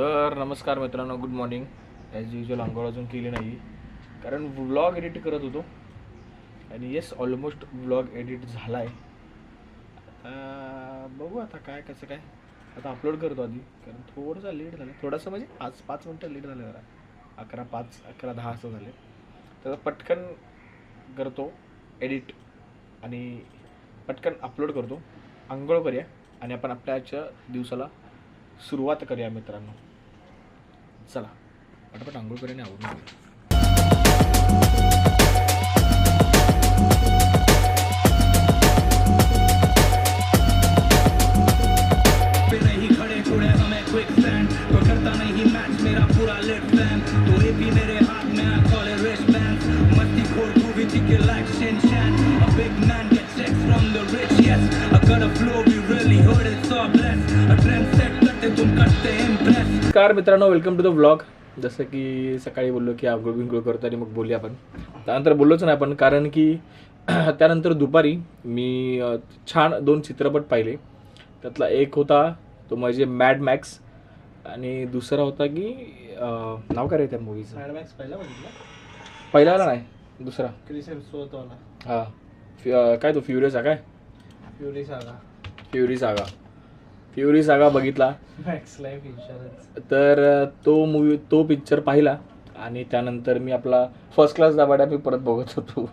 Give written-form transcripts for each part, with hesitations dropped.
तर नमस्कार मित्रांनो, गुड मॉर्निंग. ॲज युजल आंघोळ अजून केली नाही कारण व्लॉग एडिट करत होतो आणि येस ऑलमोस्ट व्लॉग एडिट झाला आहे. बघू आता काय कसं काय. आता अपलोड करतो आधी कारण थोडंसं लेट झालं, थोडंसं म्हणजे 5 मिनटं लेट झालं जरा. 11:05 11:10 असं झाले. तर पटकन करतो एडिट आणि पटकन अपलोड करतो. आंघोळ करूया आणि आपण आपल्याच्या दिवसाला सुरुवात करूया मित्रांनो. चला पटापट आंघोळ करूया आवडून नमस्कार मित्रांनो, वेलकम टू द व्लॉग. जसं की सकाळी बोललो की आंघोळ बिंघोळ करतो आणि मग बोलूया आपण. त्यानंतर बोललोच नाही आपण कारण की त्यानंतर दुपारी मी छान 2 चित्रपट पाहिले. त्यातला एक होता तो म्हणजे मॅड मॅक्स आणि दुसरा होता की नाव काय रे त्या मूवीचं. मॅड मॅक्स पहिला नाही दुसरा क्रिस हेम्सवर्थ वाला. हां काय तो फ्युरी सागा बघितला. Max life insurance. तर तो पिक्चर पाहिला आणि त्यानंतर मी आपला फर्स्ट क्लास दाभाड्या मी परत बघत होतो.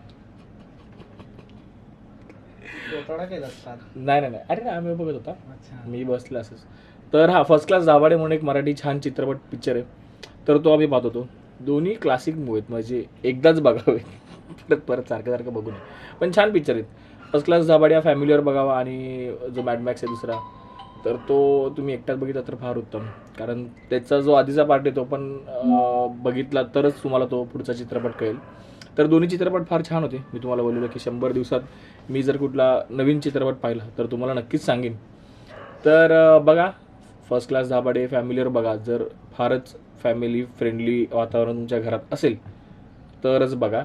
नाही अरे ना आम्ही बघत होता. मी बसला असंच. तर हा फर्स्ट क्लास दाभाडे म्हणून एक मराठी छान चित्रपट पिक्चर आहे. तर तो आम्ही पाहत होतो. दोन्ही क्लासिक मूवी आहेत, म्हणजे एकदाच बघावे परत सारखं बघू नये, पण छान पिक्चर आहेत. फर्स्ट क्लास दाभाड्या फॅमिलीवर बघावा आणि जो मॅड मॅक्स आहे दुसरा तर तो तुम्ही एकटाच बघितला तर फार उत्तम. कारण त्याचा जो आधीचा पार्ट आहे तो पण बघितला तरच तुम्हाला तो पुढचा चित्रपट कळेल. तर दोन्ही चित्रपट फार छान होते. मी तुम्हाला बोललेलो की 100 दिवसात मी जर कुठला नवीन चित्रपट पाहिला तर तुम्हाला नक्कीच सांगेन. तर बघा फर्स्ट क्लास दाभाडे फॅमिलीवर बघा. जर फारच फॅमिली फ्रेंडली वातावरण तुमच्या घरात असेल तरच बघा.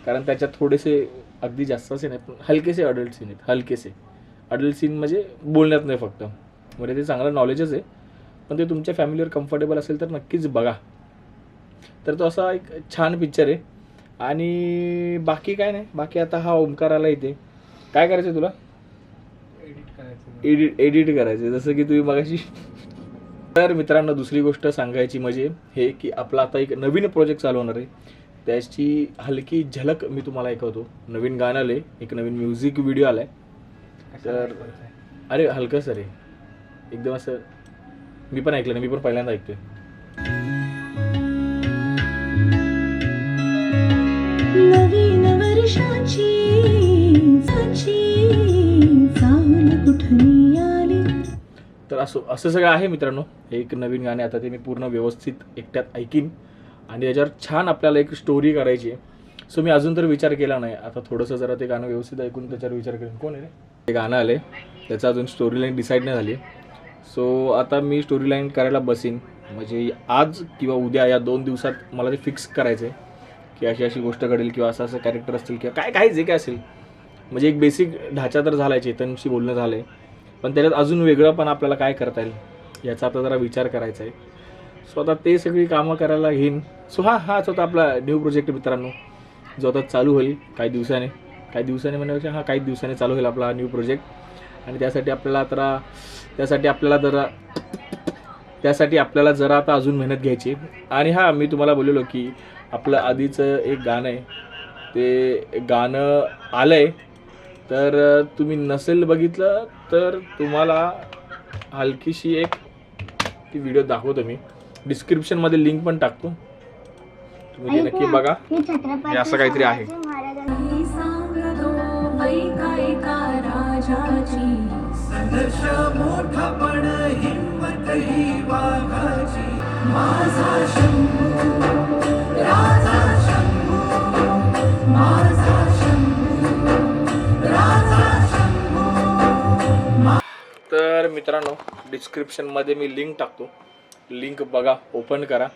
कारण त्याच्यात थोडेसे अगदी जास्त असे नाही पण हलकेसे अडल्ट सीन आहेत. हलकेसे अडल्ट सीन म्हणजे बोलण्यात नाही फक्त, म्हणजे ते चांगलं नॉलेजच आहे पण ते तुमच्या फॅमिलीवर कम्फर्टेबल असेल तर नक्कीच बघा. तर तो असा एक छान पिक्चर आहे. आणि बाकी काय नाही. बाकी आता हा ओमकार आला इथे. काय करायचं तुला? एडिट करायचं जसं की तुम्ही मगाशी. तर मित्रांनो दुसरी गोष्ट सांगायची म्हणजे हे की आपला आता एक नवीन प्रोजेक्ट चालू होणार आहे. त्याची हलकी झलक मी तुम्हाला ऐकवतो. नवीन गाणं आलंय, एक नवीन म्युझिक व्हिडिओ आलाय. तर अरे हलकं सर आहे एकदम असं. मी पण ऐकलं नाही, मी पण पहिल्यांदा ऐकतोय. नवीन वर्षाची तर असं सगळं आहे मित्रांनो. एक नवीन गाणे आता ते मी पूर्ण व्यवस्थित एकट्यात ऐकीन आणि याच्यावर छान आपल्याला एक स्टोरी करायची आहे. सो मी अजून तर विचार केला नाही. आता थोडंसं जरा ते गाणं व्यवस्थित ऐकून त्याच्यावर विचार करेन. कोण आहे रे ते गाणं आले त्याचं अजून स्टोरी लाईन डिसाईड नाही झाली. सो आता मी स्टोरी लाईन करायला बसीन म्हणजे आज किंवा उद्या या 2 दिवसात मला ते फिक्स करायचं आहे की अशी अशी गोष्ट घडेल किंवा असं कॅरेक्टर असतील किंवा काय जे काय असेल. म्हणजे एक बेसिक ढाचा तर झाला आहे, चेतनशी बोलणं झालं आहे पण त्याच्यात अजून वेगळं पण आपल्याला काय करता येईल याचा आता जरा विचार करायचा आहे. सो आता ते सगळी कामं करायला घेईन. सो हाच होता आपला न्यू प्रोजेक्ट मित्रांनो जो आता चालू होईल काही दिवसाने म्हणण्यापेक्षा काही दिवसाने चालू होईल आपला हा न्यू प्रोजेक्ट. आणि त्यासाठी आपल्याला जरा आता अजून मेहनत घ्यायची. आणि मी तुम्हाला बोललेलो की आपलं आधीचं एक गाणं आहे ते गाणं आलंय. तर तुम्ही नसेल बघितलं तर तुम्हाला हलकीशी एक ती व्हिडिओ दाखवतो. मी डिस्क्रिप्शनमध्ये लिंक पण टाकतो, तुम्ही ते नक्की बघा. हे असं काहीतरी आहे. तर मित्रांनो डिस्क्रिप्शनमध्ये मी लिंक टाकतो. लिंक बघा, ओपन करा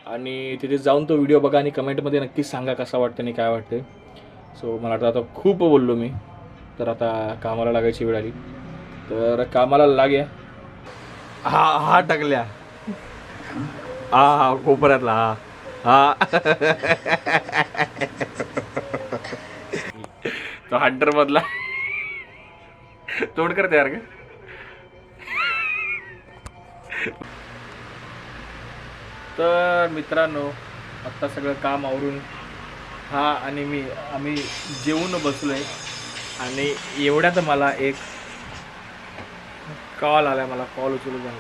आणि तिथे जाऊन तो व्हिडिओ बघा आणि कमेंटमध्ये नक्कीच सांगा कसा वाटतं आणि काय वाटतं. सो मला वाटतं आता खूप बोललो मी. तर आता कामाला लागायची वेळ आली. तर कामाला लागे. हा टाकल्या हा कोपऱ्यातला हा तो हंटर मधला तोड कर तयार का. तर मित्रांनो आत्ता सगळं काम आवरून हा आणि आम्ही जेवून बसलोय आणि एवढ्यात मला एक कॉल आला. मला कॉल उचलू द्या.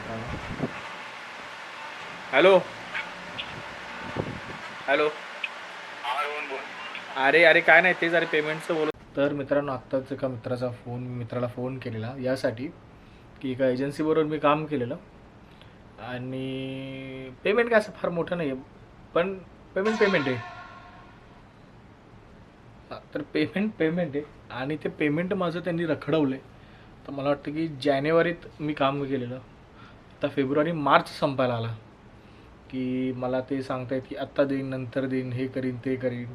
Hello hello. अरे काय नाही तेच अरे पेमेंटचं बोलत. तर मित्रांनो आत्ताच एका मित्राचा फोन मी मित्राला फोन केलेला यासाठी की एका एजन्सीबरोबर मी काम केलेलं आणि पेमेंट काय असं फार मोठं नाही आहे पण पेमेंट आहे. तर पेमेंट आहे आणि ते पेमेंट माझं त्यांनी रखडवलं आहे. तर मला वाटतं की जानेवारीत मी काम केलेलं आता फेब्रुवारी मार्च संपायला आला की मला ते सांगतायत की आत्ता देईन नंतर देईन हे करीन ते करीन.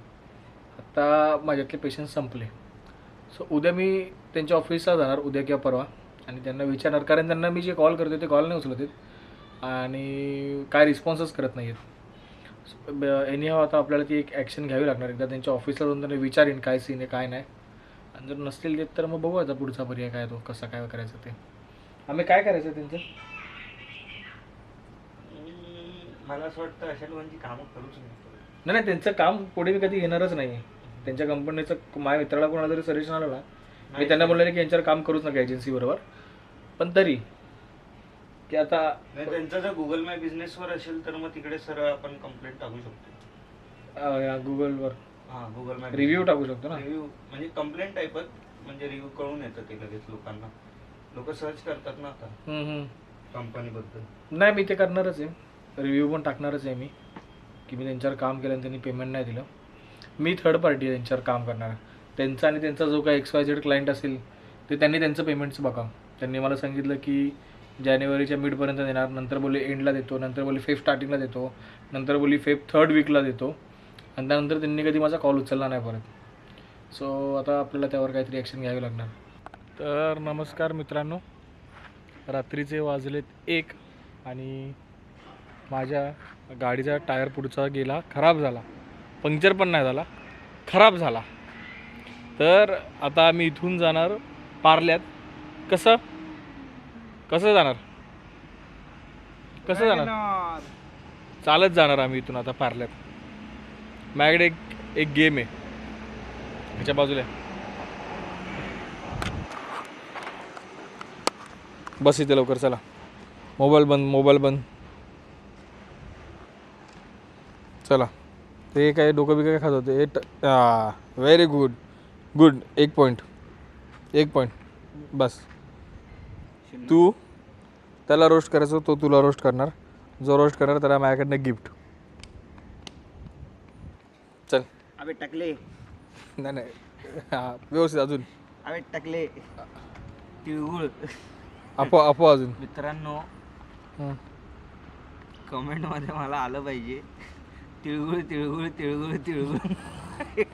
आत्ता माझ्यातले पेशन्स संपले. सो उद्या मी त्यांच्या ऑफिसला जाणार उद्या किंवा परवा आणि त्यांना विचारणार कारण त्यांना मी जे कॉल करतो ते कॉल नाही उचलत आहेत आणि काय रिस्पॉन्सच करत नाही आहेत. एनी हाव आता आपल्याला ती एक ॲक्शन घ्यावी लागणार. एकदा त्यांच्या ऑफिसला जाऊन त्यांना विचारेन काय सीन आहे काय नाही आणि जर नसतील देत तर मग बघू आता पुढचा पर्याय काय तो कसा काय करायचं ते. आम्ही काय करायचं त्यांचं. मला असं वाटतं अशा लोकांची कामं करूच नाही. नाही त्यांचं काम पुढे मी कधी घेणारच नाही. त्यांच्या कंपनीचं माझ्या मित्राला कोणाला तरी सजेशन आलं ना मी त्यांना बोलले की यांच्यावर काम करूच नका एजन्सी बरोबर. पण तरी की आता त्यांचा जर गुगल मॅप बिझनेसवर असेल तर मग तिकडे सरळ आपण कंप्लेंट टाकू शकतो. गुगलवर हा गुगल मॅप रिव्ह्यू टाकू शकतो ना. रिव्ह्यू म्हणजे कंप्लेंट टाईपच म्हणजे रिव्ह्यू कळून येतं ते लगेच लोकांना. लोक सर्च करतात ना आता कंपनीबद्दल. नाही मी ते करणारच आहे. रिव्ह्यू पण टाकणारच आहे मी की मी त्यांच्यावर काम केलं आणि त्यांनी पेमेंट नाही दिलं. मी थर्ड पार्टी आहे त्यांच्यावर काम करणार. त्यांचा आणि त्यांचा जो काही XYZ क्लायंट असेल ते त्यांनी त्यांचं पेमेंटचं बघा. त्यांनी मला सांगितलं की जानेवारीच्या मिडपर्यंत देणार. नंतर बोलले एंडला देतो. नंतर बोलले फेब स्टार्टिंगला देतो. नंतर बोलली फेब थर्ड वीकला देतो आणि त्यानंतर त्यांनी कधी माझा कॉल उचलला नाही परत. सो आता आपल्याला त्यावर काहीतरी ॲक्शन घ्यावी लागणार. तर नमस्कार मित्रांनो रात्रीचे वाजलेत 1 आणि माझ्या गाडीचा टायर पुढचा गेला खराब झाला. पंक्चर पण नाही झाला खराब झाला. तर आता आम्ही इथून जाणार पार्ल्यात. कसं जाणार चालत जाणार आम्ही इथून आता पार्ल्यात. माझ्याकडे एक गेम आहे ह्याच्या बाजूला बस इथे लवकर. चला मोबाईल बंद चला. ते काय डोकं बिकं काय खात होते. व्हेरी गुड 1 पॉईंट बस. तू त्याला रोस्ट करायचं तो तुला रोस्ट करणार. जो रोस्ट करणार त्याला माझ्याकडनं गिफ्ट. चल अबे टाकले नाही हां व्यवस्थित अजून अबे टाकले तिळगुळ. अपो अजून मित्रांनो कमेंट मध्ये मला आलं पाहिजे तिळगुळ तिळगुळ तिळगुळ तिळगुळ.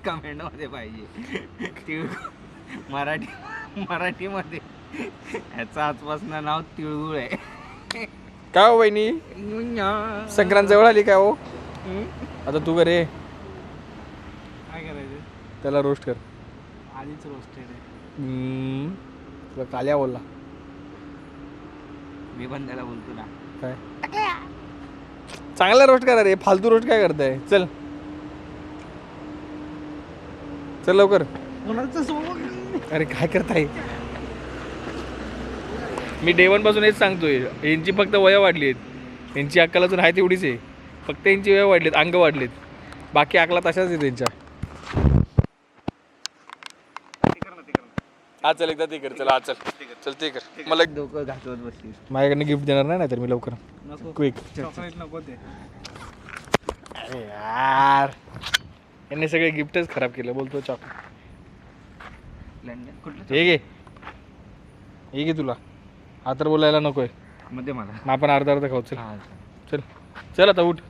कमेंट मध्ये पाहिजे तिळगुळ मराठीमध्ये. ह्याचं आजपासून नाव तिळगुळ आहे. काय हो बहिणी संक्रांत जवळ आली काय हो. आता तू करे काय करायचं त्याला रोस्ट कर. आधीच रोस्टेड आहे. तुला काल्या बोलला मी पण त्याला बोलतो ना काय चांगला रोस्ट करा रे. फालतू रोस्ट काय करताय. चल लवकर. अरे काय करताय. मी डे 1 पासून हेच सांगतोय. यांची फक्त वय वाढली आहेत. यांची अक्कल अजून आहे तेवढीच आहे. फक्त यांची वय वाढलीत अंग वाढलेत. बाकी अकला तशाच आहे त्यांच्या. हा चल एकदा ते कर. चला चल ते कर. मला डोकं घासवत बसलीस. माझ्याकडनं गिफ्ट देणार नाही तर मी लवकर क्विक. चॉकलेट नको ते. अरे यार यांनी सगळे गिफ्टच खराब केलं. बोलतो चॉकलेट लंडन कुठलं हे घे तुला. हा तर बोलायला नकोय. मध्ये मला मग आपण अर्धा खाऊ. चल हा चल आता उठ.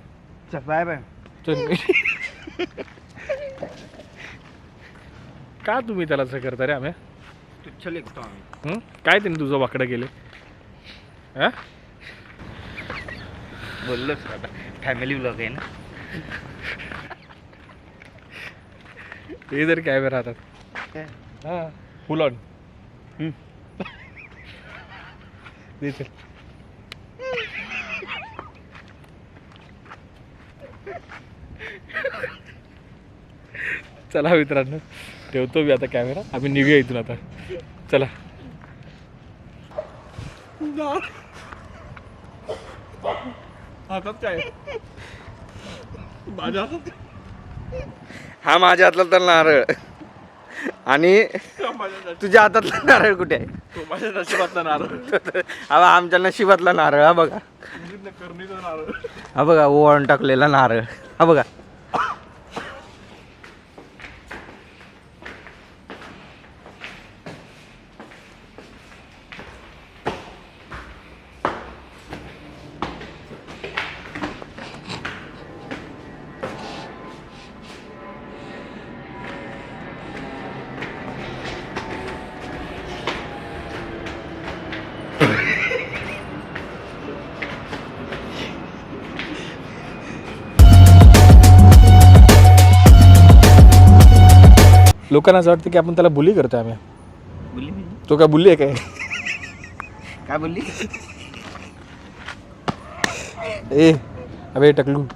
चल बाय चल. का तुम्ही त्याला असं करता रे. आम्ही तुच्छ लेखतो आम्ही. काय त्यांनी तुझं वाकडं केले. हा बोललोच आता फॅमिली ब्लॉग आहे ना. ते जर कॅमेरा हातात हा फुल ऑन चला मित्रांनो ठेवतो मी आता कॅमेरा आम्ही निघूया इथून आता चला हातात काय माझ्या हातात हा माझ्या हातातला नारळ आणि तुझ्या हातातला नारळ कुठे आहे? माझ्या नशिबातला नारळ हा आमच्या नशिबातला नारळ. हा बघा, करणीचा नारळ हा बघा ओवाळून टाकलेला नारळ. हा बघा. लोकांना असं वाटतं की आपण त्याला बुली करतोय आम्ही. बोलली तो काय बुली आहे काय? काय बोलली? ए अबे टकलू